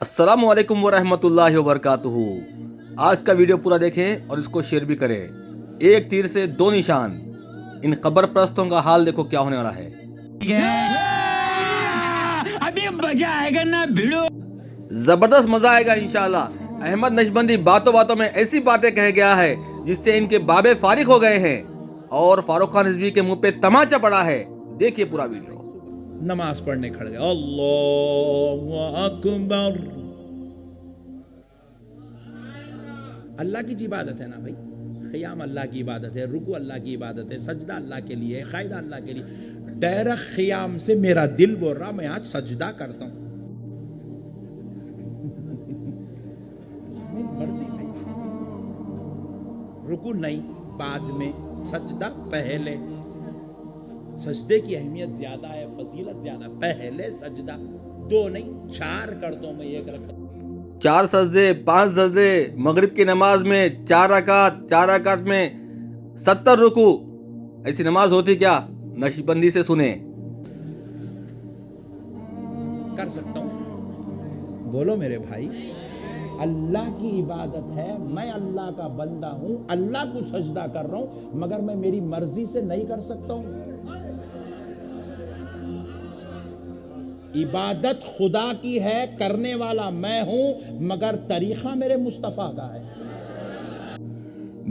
अस्सलामु अलैकुम वरहमतुल्लाहि वबरकातुहू। आज का वीडियो पूरा देखें और इसको शेयर भी करें। एक तीर से दो निशान। इन कब्र परस्तों का हाल देखो क्या होने वाला है। अभी मजा आएगा ना भिड़ो। जबरदस्त मजा आएगा इंशाल्लाह। अहमद नशबंदी बातों बातों में ऐसी बातें कह गया है जिससे इनके बाबे फारिग हो गए हैं और फारूक खान रिजवी के मुंह पे तमाचा पड़ा है। देखिए पूरा वीडियो। नमाज पढ़ने खड़ गए, अल्लाहु अकबर। अल्लाह की इबादत है ना भाई, क़ियाम अल्लाह की इबादत है, रुकू अल्लाह की इबादत है, सजदा अल्लाह के लिए, क़ायदा अल्लाह के लिए। डायरेक्ट क़ियाम से मेरा दिल बोल रहा मैं आज सजदा करता हूं। मेरी मर्जी भाई, रुकू नहीं, बाद में, सजदा पहले। सजदे की अहमियत ज्यादा है, फजीलत ज्यादा। पहले सजदा, दो नहीं 4 कर दो, मैं एक रखता। 4 सजदे 5 सजदे, मगरिब की नमाज में 4 रकात में 70 रुकू। ऐसी नमाज होती क्या? नक्शबंदी से सुने। कर सकता हूं, बोलो मेरे भाई। अल्लाह की इबादत है, मैं अल्लाह का बंदा हूं, अल्लाह को सजदा कर रहा हूं, मगर मैं मेरी मर्जी से नहीं कर सकता हूं। इबादत खुदा की है, करने वाला मैं हूं, मगर तरीका मेरे मुस्तफा का है।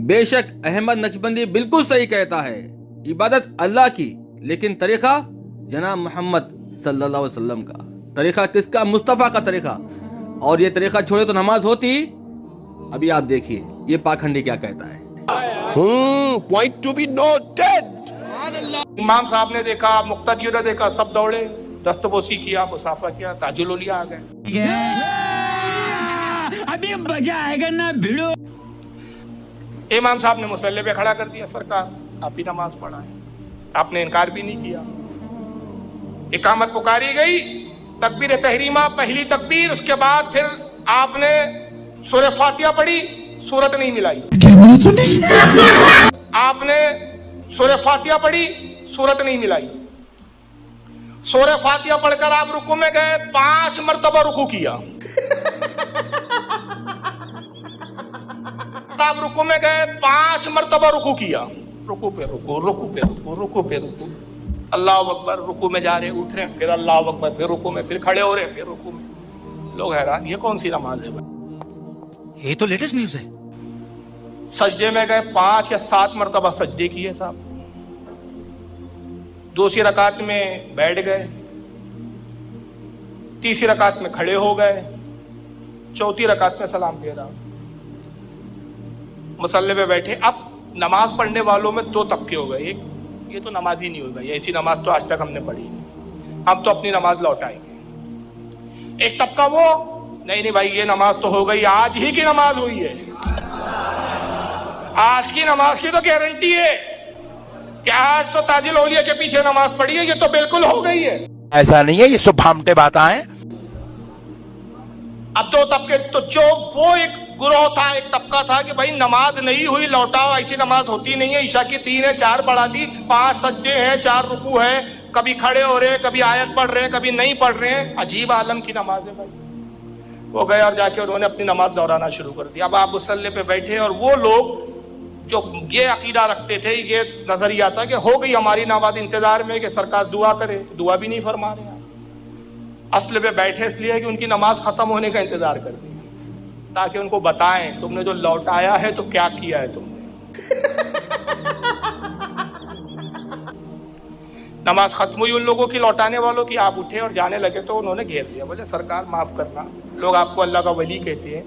बेशक अहमद नक्शबंदी बिल्कुल सही कहता है। इबादत अल्लाह की, लेकिन तरीका जनाब मोहम्मद सल्लल्लाहु अलैहि वसल्लम का। तरीका किसका? मुस्तफा का तरीका। और ये तरीका छोड़े तो नमाज होती? अभी आप देखिए ये पाखंडी क्या कहता है। Point to be noted. इमाम साहब ने देखा, मुक्तदियों ने देखा, सब दौड़े, दस्तबोसी किया, मुसाफा किया, ताजुल लिया, आ गए। अभी मजा आएगा ना भिड़ो। इमाम साहब ने मुसल्ले पे खड़ा कर दिया, सरकार आप भी नमाज पढ़ा है। आपने इनकार भी नहीं किया। इकामत पुकारी गई, तकबीर तहरीमा, पहली तकबीर, उसके बाद फिर आपने सूरह फातिहा पढ़ी, सूरत नहीं मिलाई। आपने सूरह फातिहा पढ़ी, सूरत नहीं मिलाई। सूरह फातिहा पढ़कर आप रुकू में गए, 5 मरतबा रुकू किया। आप रुकू में गए, 5 मरतबा रुकू किया। रुकू पे रुकू, रुकू पे रुकू, रुकू पे रुकू, अल्लाह अकबर। रुकू में जा रहे, उठ रहे, फिर अल्लाह अकबर, फिर रुकू में, फिर खड़े हो रहे, फिर रुकू में। लोग हैरान, ये कौन सी नमाज है भाई? ये तो लेटेस्ट न्यूज़ है। सजदे में गए, 5 या 7 मरतबा सजदे किए साहब। दूसरी रकात में बैठ गए, तीसरी रकात में खड़े हो गए, चौथी रकात में सलाम फेरा, मुसल्ले पे बैठे। अब नमाज पढ़ने वालों में 2 तबके हो गए। एक, ये तो नमाज ही नहीं होगा, ऐसी नमाज तो आज तक हमने पढ़ी नहीं, हम तो अपनी नमाज लौटाएंगे। एक तबका वो, नहीं भाई ये नमाज तो हो गई, आज ही की नमाज हुई है, आज की नमाज की तो गारंटी है कि आज तो ताजिल औलिया के पीछे नमाज पढ़ी है, ये तो बिल्कुल हो गई है। ऐसा नहीं है, ये सब भामटे बातें हैं। अब 2 तबके, तो जो वो एक गुरोह था, एक तबका था कि भाई नमाज नहीं हुई, लौटाओ, ऐसी नमाज होती नहीं है। ईशा की 3 है, 4 बढ़ा दी, 5 सज्जे हैं, 4 रुकू है, कभी खड़े हो रहे, कभी आयत पढ़ रहे, कभी नहीं पढ़ रहे हैं। अजीब आलम की नमाज है भाई। वो गए और जाके उन्होंने अपनी नमाज दोहराना शुरू कर दिया। अब आप मुसल्ले पे बैठे और वो लोग जो ये अकीदा रखते थे, ये नजरिया था कि हो गई हमारी नमाज, इंतजार में कि सरकार दुआ करे, दुआ भी नहीं फरमा रहे। असल पे बैठे इसलिए कि उनकी नमाज खत्म होने का इंतजार कर दिया, ताकि उनको बताएं तुमने जो लौटाया है तो क्या किया है तुमने। नमाज खत्म हुई उन लोगों की, लौटाने वालों की। आप उठे और जाने लगे तो उन्होंने घेर दिया, बोले सरकार माफ करना, लोग आपको अल्लाह का वली कहते हैं।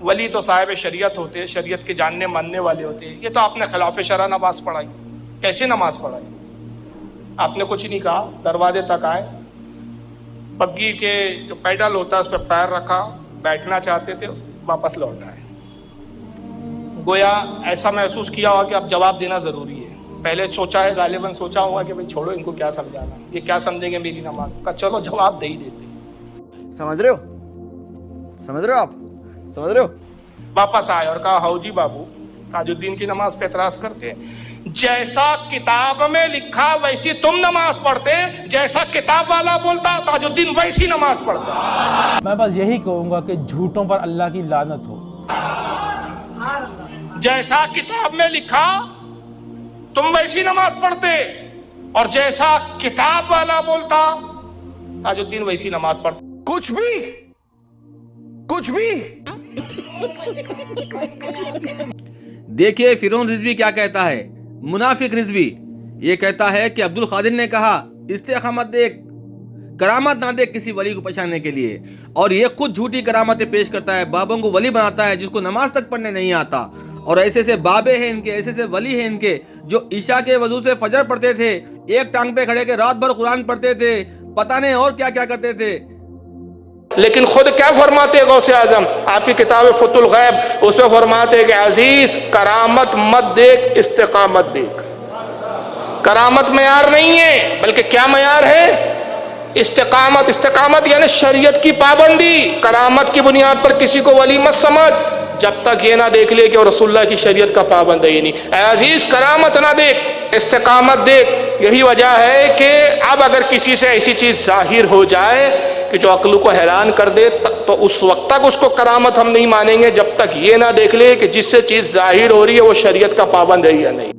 वली तो साहिब शरीयत होते हैं, शरीयत के जानने मानने वाले होते हैं। ये तो आपने खिलाफ शरा नमाज पढ़ाई। कैसे नमाज पढ़ाई? आपने कुछ नहीं कहा, दरवाजे तक आए, बग्गी के जो पैडल होता है उस पर पैर रखा, बैठना चाहते थे, वापस लौट आए। गोया ऐसा महसूस किया होगा कि अब जवाब देना जरूरी है। पहले सोचा है, गालिबन सोचा होगा कि भाई छोड़ो इनको, क्या समझाना, ये क्या समझेंगे मेरी नमाज का, चलो जवाब दे ही देते। समझ रहे हो? समझ रहे हो आप? समझ रहे हो? वापस आए और कहा, हाउ जी बाबू, ताजुद्दीन की नमाज पे एतराज करते हैं। जैसा किताब में लिखा वैसी तुम नमाज पढ़ते, जैसा किताब वाला बोलता ताजुद्दीन वैसी नमाज पढ़ता। मैं बस यही कहूंगा कि झूठों पर अल्लाह की लानत हो। जैसा किताब में लिखा तुम वैसी नमाज पढ़ते, और जैसा किताब वाला बोलता ताजुद्दीन वैसी नमाज पढ़ता। कुछ भी देखिए फिरौन रिजवी क्या कहता है, मुनाफिक रिजवी ये कहता है कि अब्दुल कादिर ने कहा इस्तेकामत देख, करामत ना देख किसी वली को पहचानने के लिए, और ये खुद झूठी करामतें पेश करता है, बाबों को वली बनाता है जिसको नमाज तक पढ़ने नहीं आता। और ऐसे से बाबे हैं इनके, ऐसे से वली हैं इनके जो ईशा के वजू से फजर पढ़ते थे, एक टांग पे खड़े के रात भर कुरान पढ़ते थे, पता नहीं और क्या क्या करते थे। लेकिन खुद क्या फरमाते गौसे आजम आपकी किताब फतुल गैब, उसमें फरमाते कि अजीज करामत मत देख, इस्तिकामत देख। करामत मयार नहीं है, बल्कि क्या मयार है? इस्तिकामत। इस्तिकामत यानी शरीयत की पाबंदी। करामत की बुनियाद पर किसी को वली मत समझ जब तक ये ना देख ले कि वो रसूलुल्लाह की शरीयत का पाबंद है ही नहीं। अजीज करामत ना देख, इस्तिकामत देख। यही वजह है कि अब अगर किसी से ऐसी चीज जाहिर हो जाए कि जो अक्ल को हैरान कर दे, तो उस वक्त तक उसको करामत हम नहीं मानेंगे जब तक ये ना देख ले कि जिससे चीज जाहिर हो रही है वो शरीयत का पाबंद है या नहीं।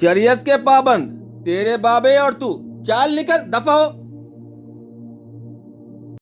शरीयत के पाबंद तेरे बाबे और तू, चाल निकल, दफा हो।